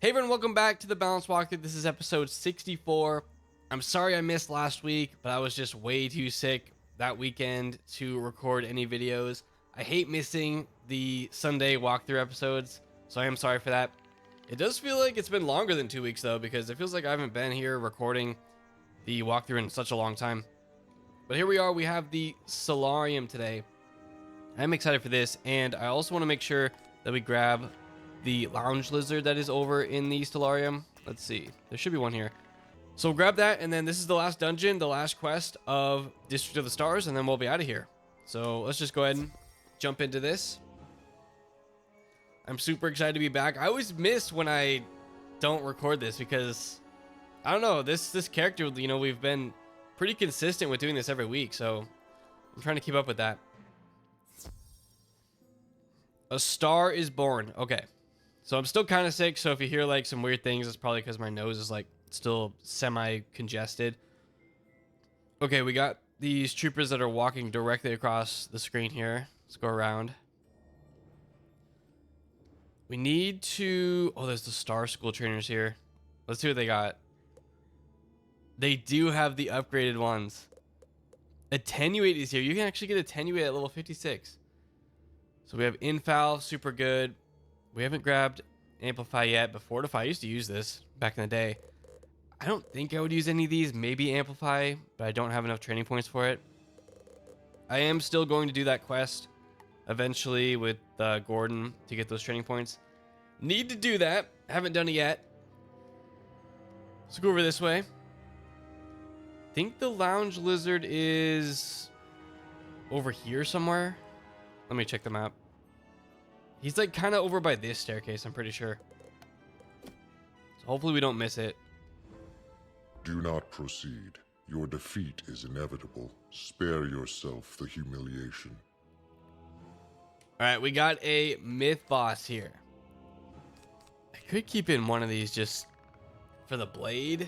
Hey everyone, welcome back to the Balance Walkthrough. This is episode 64. I'm sorry I missed last week, but I was just way too sick that weekend to record any videos. I hate missing the Sunday walkthrough episodes, so I am sorry for that. It does feel like it's been longer than 2 weeks though, because it feels like I haven't been here recording the walkthrough in such a long time. But here we are, we have the Stellarium today. I'm excited for this, and I also want to make sure that we grab the lounge lizard that is over in the Stellarium. Let's see, there should be one here. So we'll grab that, and then this is the last dungeon, the last quest of District of the Stars, and then we'll be out of here. So let's just go ahead and jump into this. I'm super excited to be back. I always miss when I don't record this because I don't know, this character, you know, we've been pretty consistent with doing this every week, so I'm trying to keep up with that. A star is born. Okay. So I'm still kind of sick, so if you hear like some weird things, it's probably because my nose is like still semi-congested. Okay, we got these troopers that are walking directly across the screen here. Let's go around. We need to... Oh, there's the Star School trainers here. Let's see what they got. They do have the upgraded ones. Attenuate is here. You can actually get Attenuate at level 56. So we have Infal, super good. We haven't grabbed Amplify yet, but Fortify, I used to use this back in the day. I don't think I would use any of these, maybe Amplify, but I don't have enough training points for it. I am still going to do that quest eventually with Gordon to get those training points. Need to do that. Haven't done it yet. Let's go over this way. I think the lounge lizard is over here somewhere. Let me check the map. He's like kind of over by this staircase, I'm pretty sure. So hopefully we don't miss it. Do not proceed. Your defeat is inevitable. Spare yourself the humiliation. Alright, we got a myth boss here. I could keep in one of these just for the blade.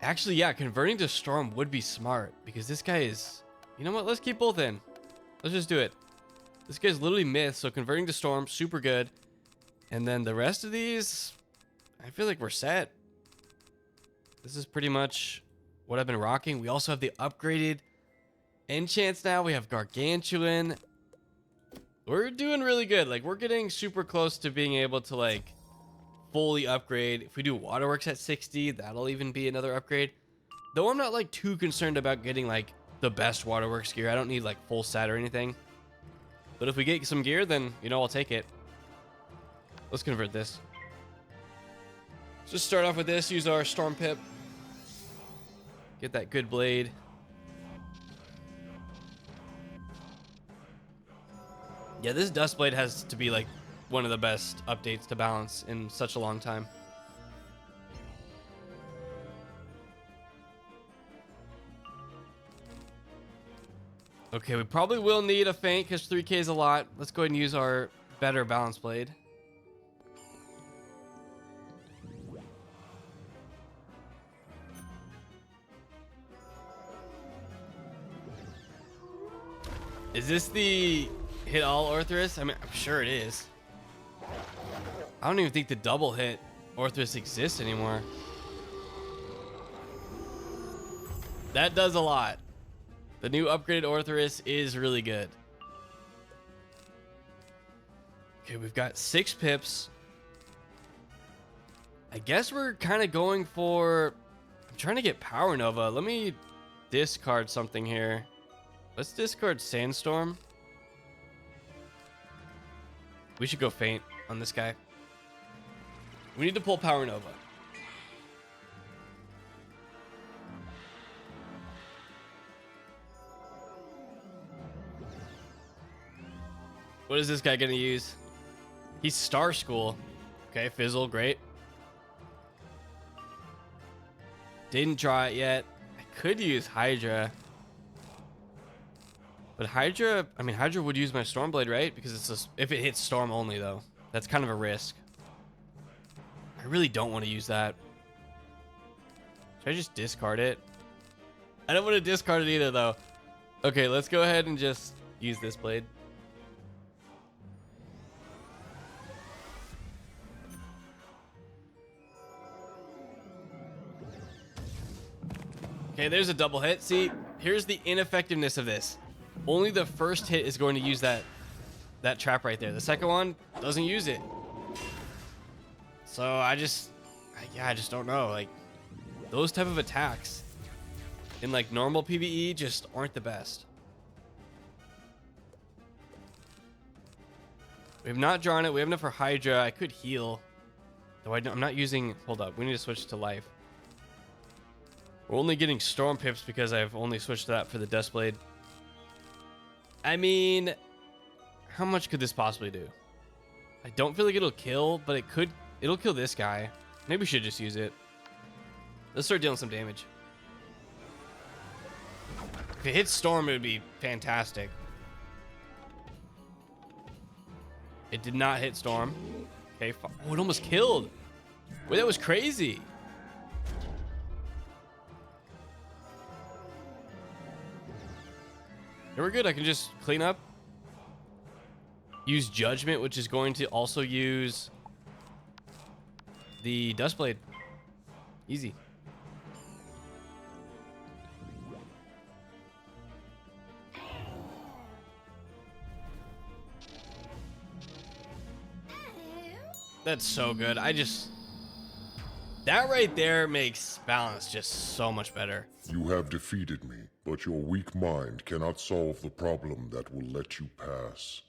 Actually, yeah, converting to storm would be smart because this guy is... You know what? Let's keep both in. Let's just do it. This guy's literally myth, so converting to storm, super good. And then the rest of these, I feel like we're set. This is pretty much what I've been rocking. We also have the upgraded enchants now. We have Gargantuan. We're doing really good. Like, we're getting super close to being able to, like, fully upgrade. If we do Waterworks at 60, that'll even be another upgrade. Though I'm not, like, too concerned about getting, like, the best Waterworks gear. I don't need, like, full set or anything. But if we get some gear, then, you know, I'll take it. Let's convert this. Let's just start off with this. Use our Storm Pip. Get that good blade. Yeah, this Dust Blade has to be, like, one of the best updates to Balance in such a long time. Okay, we probably will need a feint because 3k is a lot. Let's go ahead and use our better balance blade. Is this the hit all Orthrus? I mean, I'm sure it is. I don't even think the double hit Orthrus exists anymore. That does a lot. The new upgraded Orthrus is really good. Okay, we've got 6 pips. I guess we're kind of going for... I'm trying to get Power Nova. Let me discard something here. Let's discard Sandstorm. We should go feint on this guy. We need to pull Power Nova. What is this guy gonna use? He's Star School. Okay, Fizzle, great. Didn't draw it yet. I could use Hydra. But Hydra, I mean, Hydra would use my Stormblade, right? Because it's just, if it hits Storm only, though. That's kind of a risk. I really don't want to use that. Should I just discard it? I don't want to discard it either, though. Okay, let's go ahead and just use this blade. Okay, there's a double hit. See, here's the ineffectiveness of this. Only the first hit is going to use that trap right there. The second one doesn't use it. So I just don't know. Like, those type of attacks in like normal PvE just aren't the best. We have not drawn it. We have enough for Hydra. I could heal. Though I'm not using... Hold up. We need to switch to life. We're only getting Storm Pips because I've only switched to that for the Duskblade. I mean, how much could this possibly do? I don't feel like it'll kill, but it'll kill this guy. Maybe we should just use it. Let's start dealing some damage. If it hits Storm, it would be fantastic. It did not hit Storm. Okay, oh, it almost killed. Wait, that was crazy. Now we're good. I can just clean up. Use Judgment, which is going to also use the Duskblade. Easy. That's so good. That right there makes balance just so much better. You have defeated me, but your weak mind cannot solve the problem that will let you pass.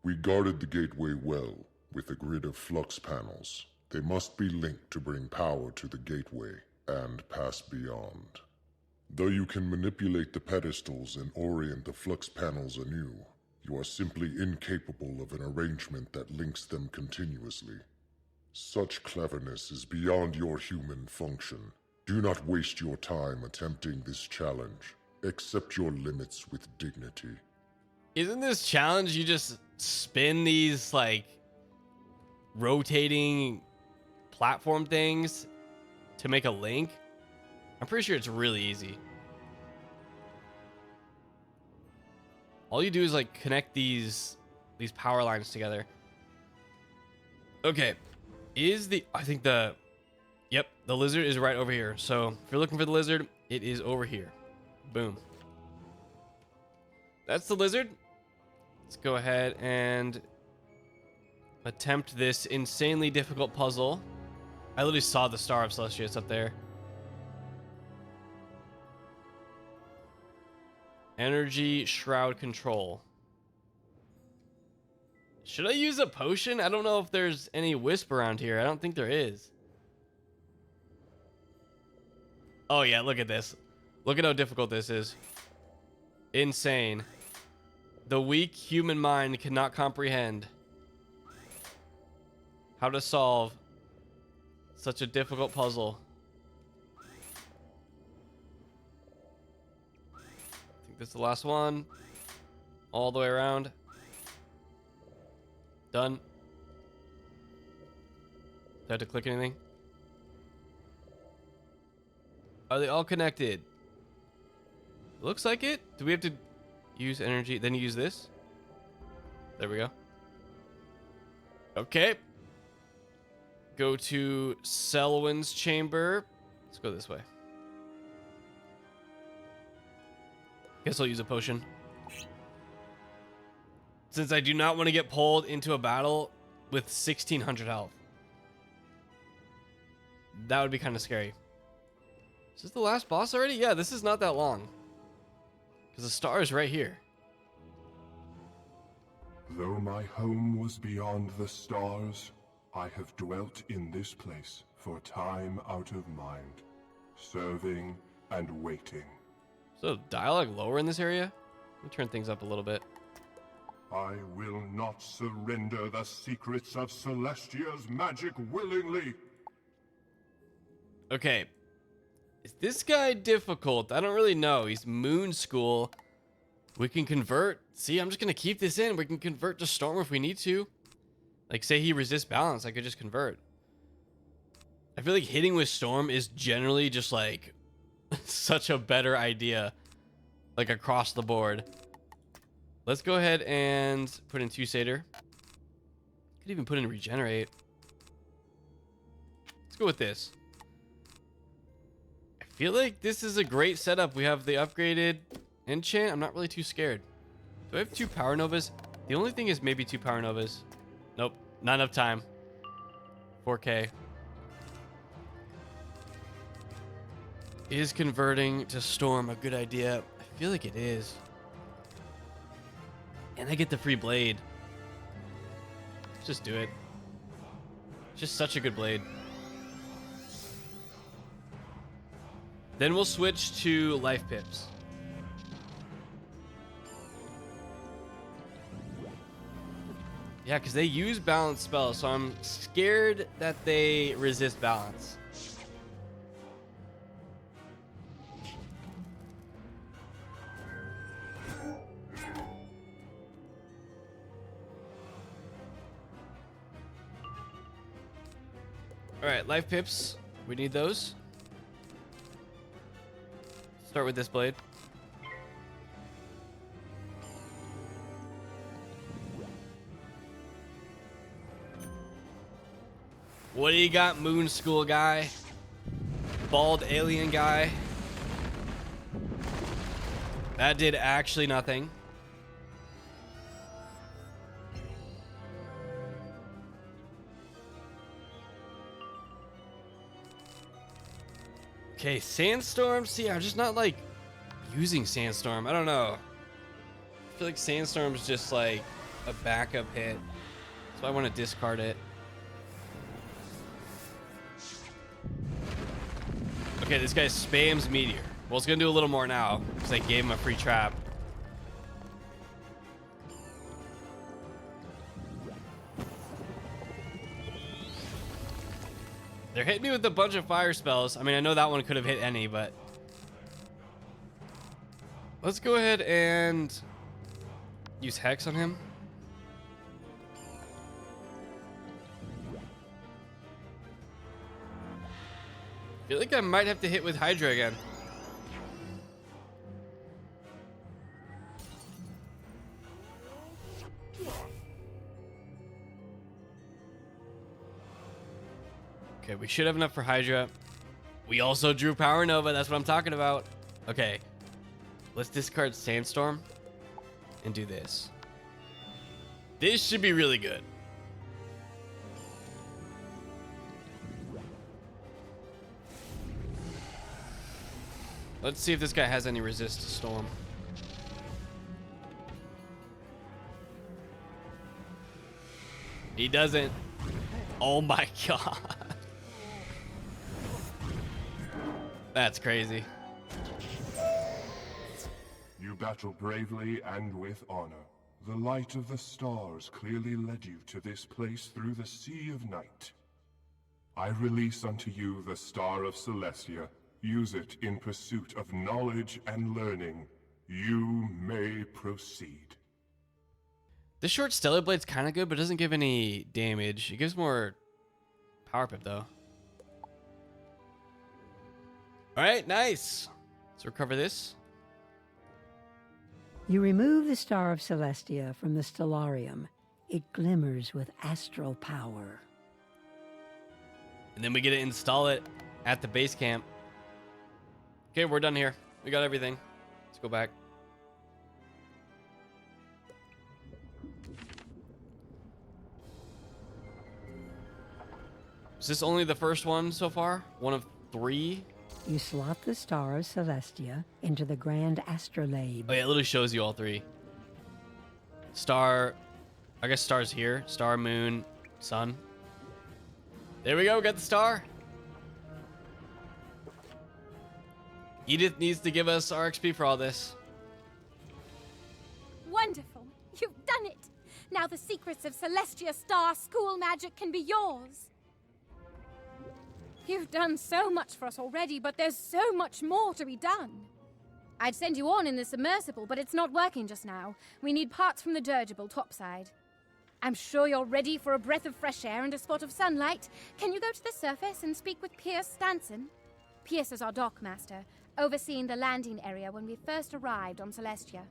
We guarded the gateway well, with a grid of flux panels. They must be linked to bring power to the gateway, and pass beyond. Though you can manipulate the pedestals and orient the flux panels anew, you are simply incapable of an arrangement that links them continuously. Such cleverness is beyond your human function. Do not waste your time attempting this challenge. Accept your limits with dignity. Isn't this challenge you just spin these like rotating platform things to make a link? I'm pretty sure it's really easy. All you do is like connect these power lines together. Okay. Yep, the lizard is right over here. So if you're looking for the lizard, it is over here. Boom. That's the lizard. Let's go ahead and attempt this insanely difficult puzzle. I literally saw the Star of Celestia. It's up there. Energy Shroud Control. Should I use a potion? I don't know if there's any wisp around here. I don't think there is. Oh yeah, look at this. Look at how difficult this is. Insane. The weak human mind cannot comprehend how to solve such a difficult puzzle. I think this is the last one. All the way around. Done. Do I have to click anything? Are they all connected? Looks like it. Do we have to use energy? Then use this. There we go. Okay. Go to Selwyn's chamber. Let's go this way. Guess I'll use a potion. Since I do not want to get pulled into a battle with 1600 health. That would be kind of scary. Is this the last boss already? Yeah, this is not that long. Because the star is right here. Though my home was beyond the stars, I have dwelt in this place for time out of mind, serving and waiting. So dialogue lower in this area? Let me turn things up a little bit. I will not surrender the secrets of Celestia's magic willingly. Okay. Is this guy difficult? I don't really know. He's Moon School. We can convert. See, I'm just going to keep this in. We can convert to Storm if we need to. Like, say he resists balance. I could just convert. I feel like hitting with Storm is generally just, like, such a better idea. Like, across the board. Let's go ahead and put in 2 Satyr. Could even put in Regenerate. Let's go with this. I feel like this is a great setup. We have the upgraded enchant. I'm not really too scared. Do I have 2 power novas? The only thing is maybe 2 power novas. Nope, not enough time. 4K. Is converting to storm a good idea? I feel like it is. And I get the free blade. Let's just do it. It's just such a good blade. Then we'll switch to life pips. Yeah, because they use balance spells, so I'm scared that they resist balance. All right, life pips. We need those. Start with this blade. What do you got, Moon School guy? Bald alien guy? That did actually nothing. Okay, Sandstorm. See, I'm just not like using Sandstorm. I don't know. I feel like Sandstorm's just like a backup hit, so I want to discard it. Okay, this guy spams Meteor. Well, it's gonna do a little more now because I gave him a free trap. They're hitting me with a bunch of fire spells. I mean, I know that one could have hit any, but let's go ahead and use Hex on him. I feel like I might have to hit with Hydra again. Okay, we should have enough for Hydra. We also drew Power Nova. That's what I'm talking about. Okay, let's discard Sandstorm and do this. This should be really good. Let's see if this guy has any resist to Storm. He doesn't. Oh my god. That's crazy. You battle bravely and with honor. The light of the stars clearly led you to this place through the sea of night. I release unto you the Star of Celestia. Use it in pursuit of knowledge and learning. You may proceed. This short Stellar Blade's kind of good, but doesn't give any damage. It gives more power pip, though. All right, nice. Let's recover this. You remove the Star of Celestia from the Stellarium. It glimmers with astral power. And then we get to install it at the base camp. Okay, we're done here. We got everything. Let's go back. Is this only the first one so far? One of 3? You slot the Star of Celestia into the Grand Astrolabe. Oh yeah, it literally shows you all 3. Star, I guess star's here. Star, moon, sun. There we go, got the star. Edith needs to give us our XP for all this. Wonderful. You've done it. Now the secrets of Celestia Star school magic can be yours. You've done so much for us already, but there's so much more to be done. I'd send you on in the submersible, but it's not working just now. We need parts from the dirigible topside. I'm sure you're ready for a breath of fresh air and a spot of sunlight. Can you go to the surface and speak with Pierce Stanson? Pierce is our dockmaster, overseeing the landing area when we first arrived on Celestia.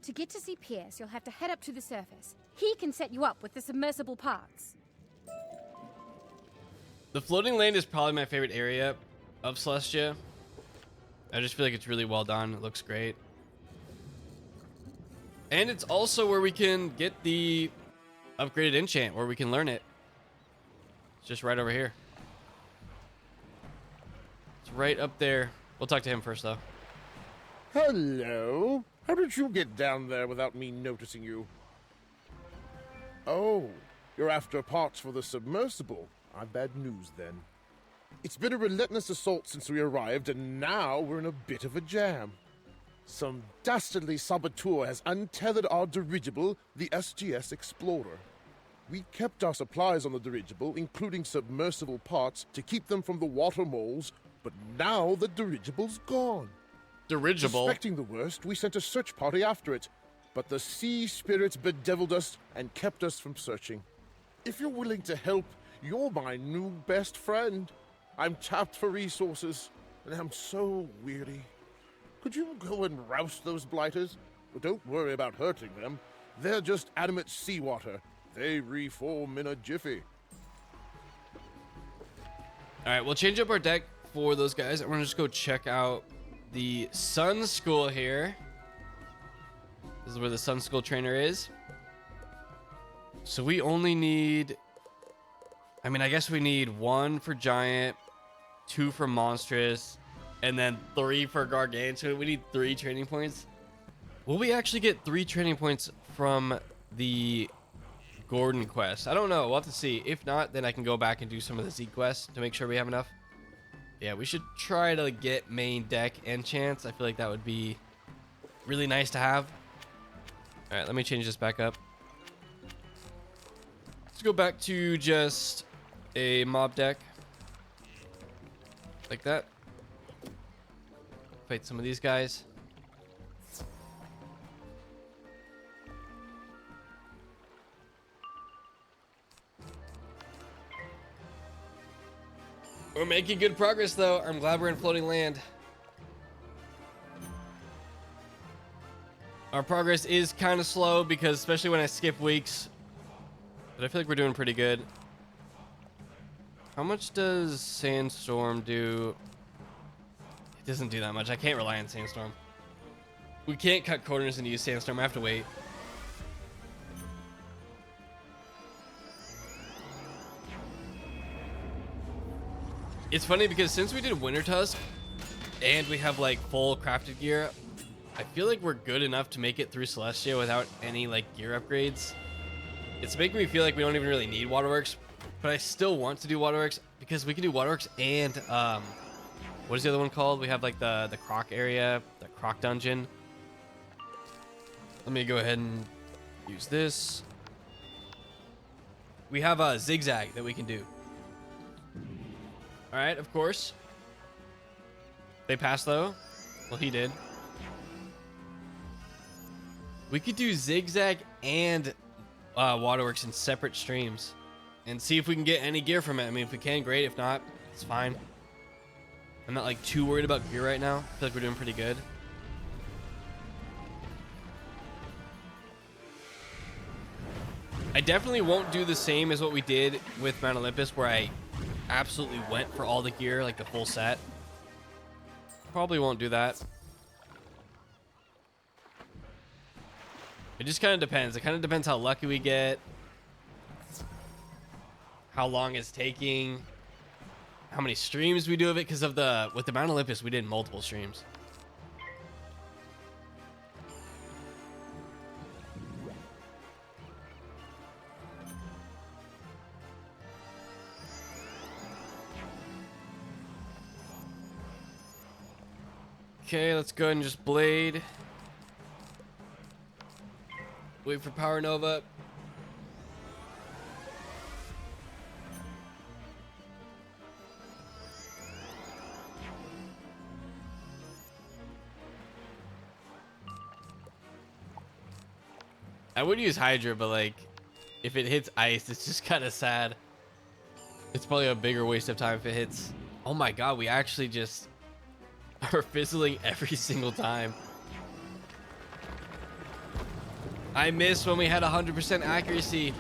To get to see Pierce, you'll have to head up to the surface. He can set you up with the submersible parts. The floating lane is probably my favorite area of Celestia. I just feel like it's really well done. It looks great. And it's also where we can get the upgraded enchant, where we can learn it. It's just right over here. It's right up there. We'll talk to him first, though. Hello. How did you get down there without me noticing you? Oh, you're after parts for the submersible. I've bad news, then. It's been a relentless assault since we arrived, and now we're in a bit of a jam. Some dastardly saboteur has untethered our dirigible, the SGS Explorer. We kept our supplies on the dirigible, including submersible parts, to keep them from the water moles, but now the dirigible's gone. Dirigible? Suspecting the worst, we sent a search party after it, but the sea spirits bedeviled us and kept us from searching. If you're willing to help, you're my new best friend. I'm tapped for resources, and I'm so weary. Could you go and rouse those blighters? But don't worry about hurting them. They're just animate seawater. They reform in a jiffy. Alright, we'll change up our deck for those guys. I'm gonna just go check out the Sun School here. This is where the Sun School trainer is. So we only need... I mean, I guess we need 1 for Giant, 2 for Monstrous, and then 3 for Gargantuan. We need 3 training points. Will we actually get 3 training points from the Gordon quest? I don't know. We'll have to see. If not, then I can go back and do some of the Z quests to make sure we have enough. Yeah, we should try to get main deck enchants. I feel like that would be really nice to have. All right, let me change this back up. Let's go back to just a mob deck. Like that. Fight some of these guys. We're making good progress, though. I'm glad we're in floating land. Our progress is kind of slow because, especially when I skip weeks, but I feel like we're doing pretty good. How much does Sandstorm do? It doesn't do that much. I can't rely on Sandstorm. We can't cut corners and use Sandstorm. I have to wait. It's funny because since we did Winter Tusk and we have like full crafted gear, I feel like we're good enough to make it through Celestia without any like gear upgrades. It's making me feel like we don't even really need Waterworks, but I still want to do Waterworks because we can do Waterworks and what is the other one called? We have like the Croc area, the Croc dungeon. Let me go ahead and use this. We have a Zigzag that we can do. All right, of course. They passed though. Well, he did. We could do Zigzag and Waterworks in separate streams and see if we can get any gear from it. I mean, if we can, great. If not, it's fine. I'm not like too worried about gear right now. I feel like we're doing pretty good. I definitely won't do the same as what we did with Mount Olympus, where I absolutely went for all the gear, like the full set. Probably won't do that. It just kind of depends. It kind of depends how lucky we get, how long it's taking, how many streams we do of it, because of with the Mount Olympus we did multiple streams. Okay, let's go ahead and just blade. Wait for Power Nova. I would use Hydra, but like, if it hits ice, it's just kind of sad. It's probably a bigger waste of time if it hits. Oh my god, we actually just are fizzling every single time. I missed when we had 100% accuracy.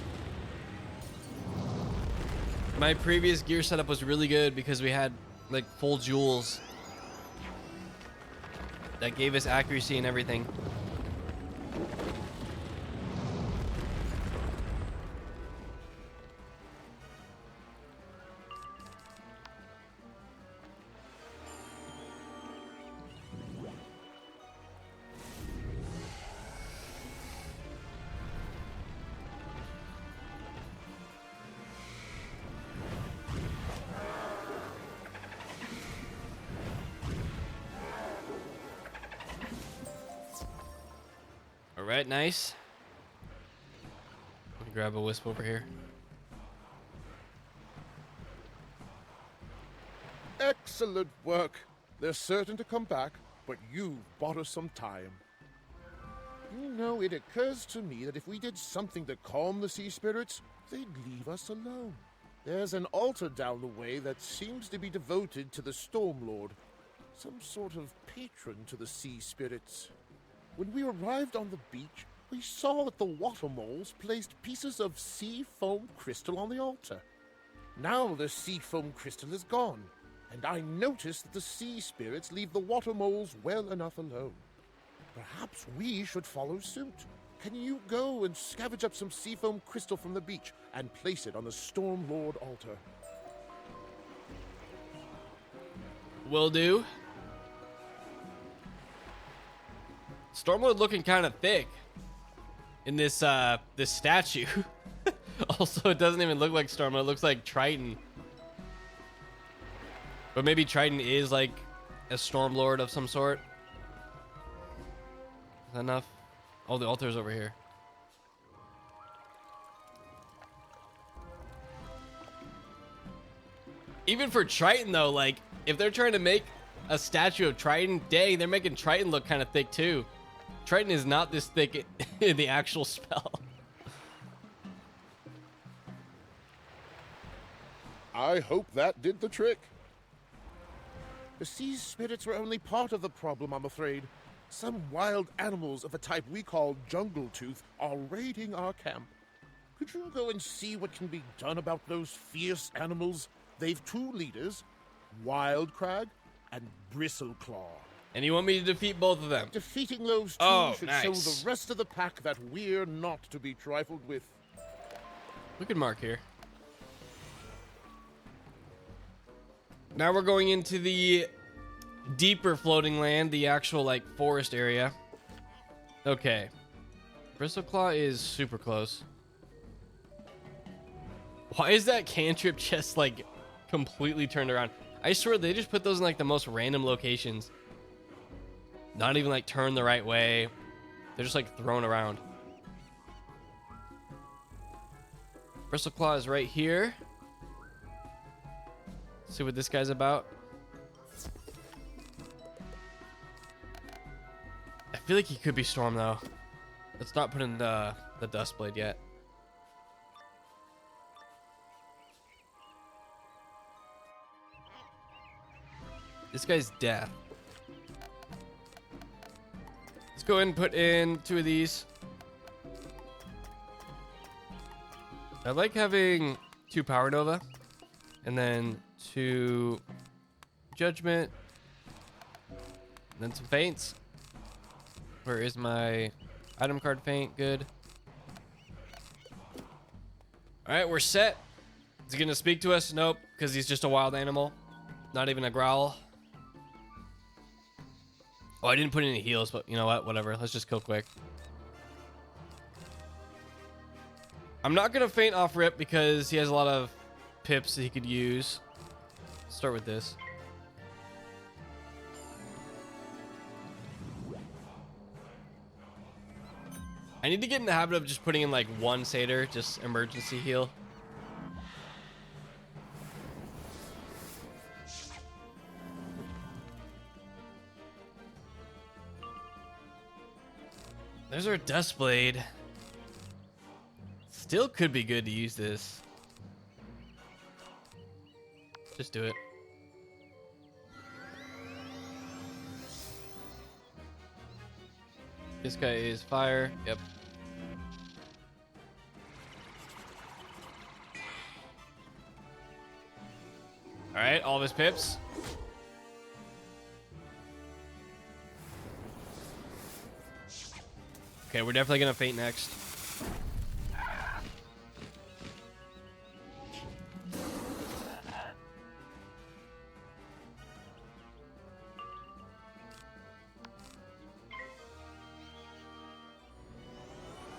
My previous gear setup was really good because we had like full jewels. that gave us accuracy and everything. All right, nice. Let me grab a wisp over here. Excellent work. They're certain to come back, but you bought us some time. You know, it occurs to me that if we did something to calm the sea spirits, they'd leave us alone. There's an altar down the way that seems to be devoted to the Storm Lord, some sort of patron to the sea spirits. When we arrived on the beach, we saw that the water moles placed pieces of sea foam crystal on the altar. Now the sea foam crystal is gone, and I noticed that the sea spirits leave the water moles well enough alone. Perhaps we should follow suit. Can you go and scavenge up some sea foam crystal from the beach and place it on the Storm Lord altar? Will do. Stormlord looking kind of thick in this this statue. Also, it doesn't even look like Stormlord. It looks like Triton. But maybe Triton is like a Stormlord of some sort. Is that enough? Oh, the altar's over here. Even for Triton though, like if they're trying to make a statue of Triton, dang, they're making Triton look kind of thick too. Triton is not this thick in the actual spell. I hope that did the trick. The sea spirits were only part of the problem, I'm afraid. Some wild animals of a type we call jungle tooth are raiding our camp. Could you go and see what can be done about those fierce animals? They've two leaders, Wild Crag and Bristleclaw. And you want me to defeat both of them? Defeating those two should show the rest of the pack that we're not to be trifled with. Look at Mark here. Now we're going into the deeper floating land, the actual like forest area. Okay. Bristleclaw is super close. Why is that cantrip just like completely turned around? I swear they just put those in like the most random locations. Not even like turned the right way. They're just like thrown around. Bristleclaw is right here. Let's see what this guy's about. I feel like he could be Storm though. Let's not put in the Dustblade yet. This guy's Death. Let's go ahead and put in 2 of these. I like having 2 Power Nova and then 2 Judgment and then some Feints. Where is my item card feint? Good. All right, we're set. Is he gonna speak to us? Nope, because he's just a wild animal. Not even a growl. Oh, I didn't put any heals, but you know what? Whatever. Let's just kill quick. I'm not gonna feint off rip because he has a lot of pips that he could use. Let's start with this. I need to get in the habit of just putting in like 1 satyr, just emergency heal. There's our Dustblade. Still could be good to use this. Just do it. This guy is fire. Yep. All right, all of his pips. Okay, we're definitely gonna faint next.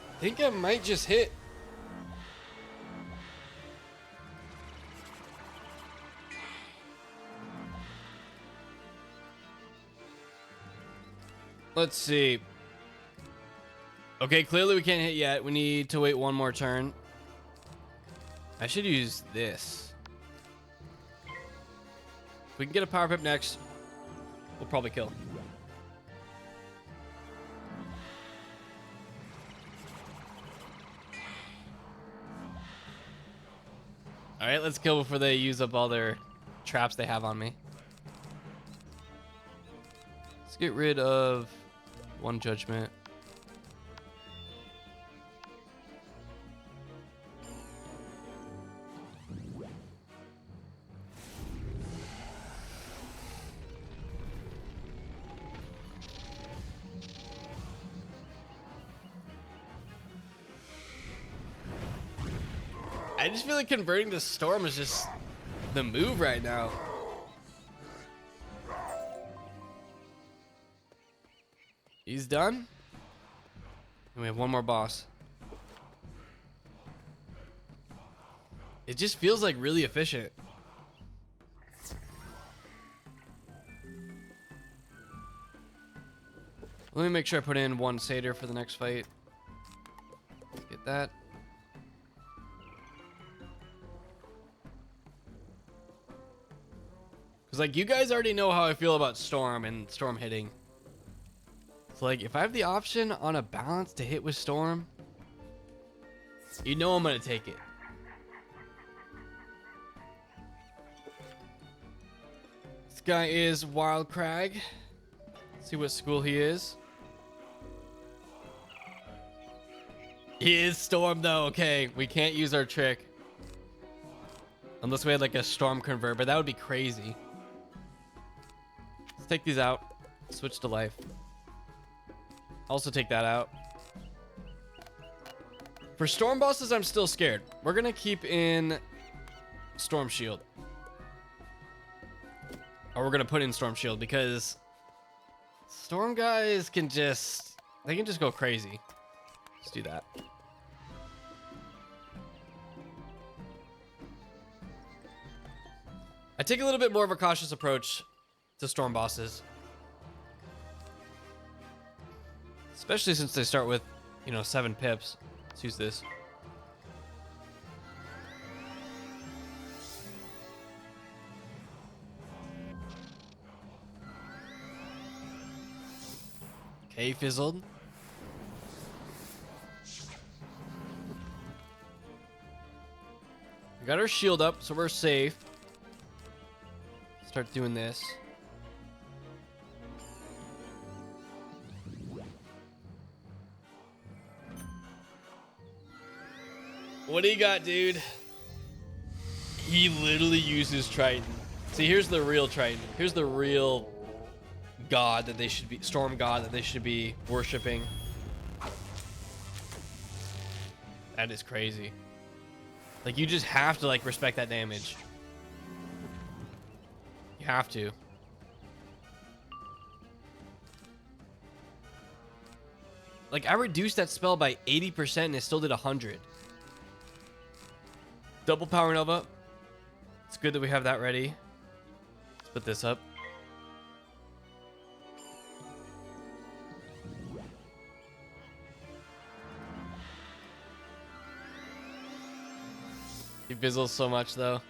I think I might just hit. Let's see. Okay, clearly we can't hit yet. We need to wait one more turn. I should use this. If we can get a power pip next, we'll probably kill. All right, let's kill before they use up all their traps they have on me. Let's get rid of one judgment. I just feel like converting to Storm is just the move right now. He's done. And we have one more boss. It just feels like really efficient. Let me make sure I put in one satyr for the next fight. Let's get that. Because, like, you guys already know how I feel about Storm and Storm hitting. So, like, if I have the option on a balance to hit with Storm, you know I'm going to take it. This guy is Wild Crag. Let's see what school he is. He is Storm, though. Okay, we can't use our trick. Unless we had, like, a Storm convert, but that would be crazy. Let's take these out. Switch to life. Also take that out. For Storm bosses, I'm still scared. We're going to keep in Storm Shield. Or we're going to put in Storm Shield because Storm guys can just... They can just go crazy. Let's do that. I take a little bit more of a cautious approach to Storm bosses. Especially since they start with, 7 pips. Let's use this. Okay, fizzled. We got our shield up, so we're safe. Start doing this. What do you got, dude? He literally uses Triton. See, here's the real Triton. Here's the real god that they should be, Storm god that they should be worshiping. That is crazy. Like, you just have to, like, respect that damage. You have to. Like, I reduced that spell by 80% and it still did 100. Double Power Nova. It's good that we have that ready. Let's put this up. He fizzles so much, though.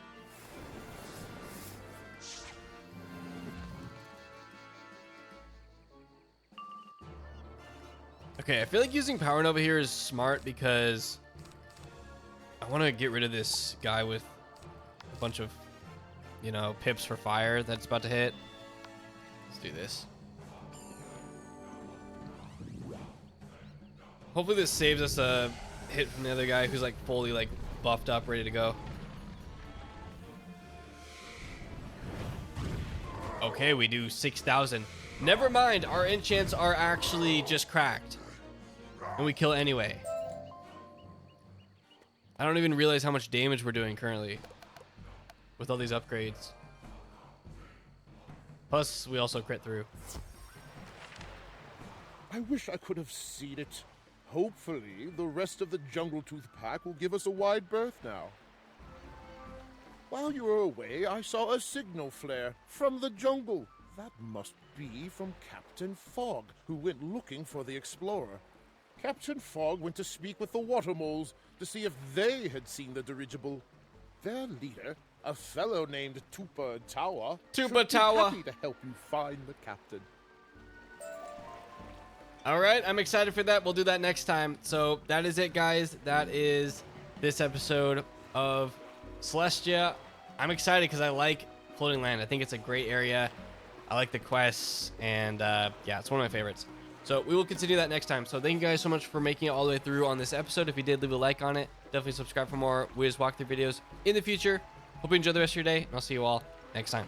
Okay, I feel like using Power Nova here is smart because I want to get rid of this guy with a bunch of, pips for fire that's about to hit. Let's do this. Hopefully this saves us a hit from the other guy who's, like, fully, like, buffed up, ready to go. Okay, we do 6,000. Never mind, our enchants are actually just cracked. And we kill anyway. I don't even realize how much damage we're doing currently with all these upgrades. Plus, we also crit through. I wish I could have seen it. Hopefully, the rest of the Jungle Tooth pack will give us a wide berth now. While you were away, I saw a signal flare from the jungle. That must be from Captain Fogg, who went looking for the explorer. Captain Fogg went to speak with the water moles to see if they had seen the dirigible. Their leader, a fellow named Tupa Tawa, should be happy to help you find the captain. All right, I'm excited for that. We'll do that next time. So that is it, guys. That is this episode of Celestia. I'm excited because I like Floating Land. I think it's a great area. I like the quests, and yeah, it's one of my favorites. So we will continue that next time. So thank you guys so much for making it all the way through on this episode. If you did, leave a like on it. Definitely subscribe for more Wiz walkthrough videos in the future. Hope you enjoy the rest of your day, and I'll see you all next time.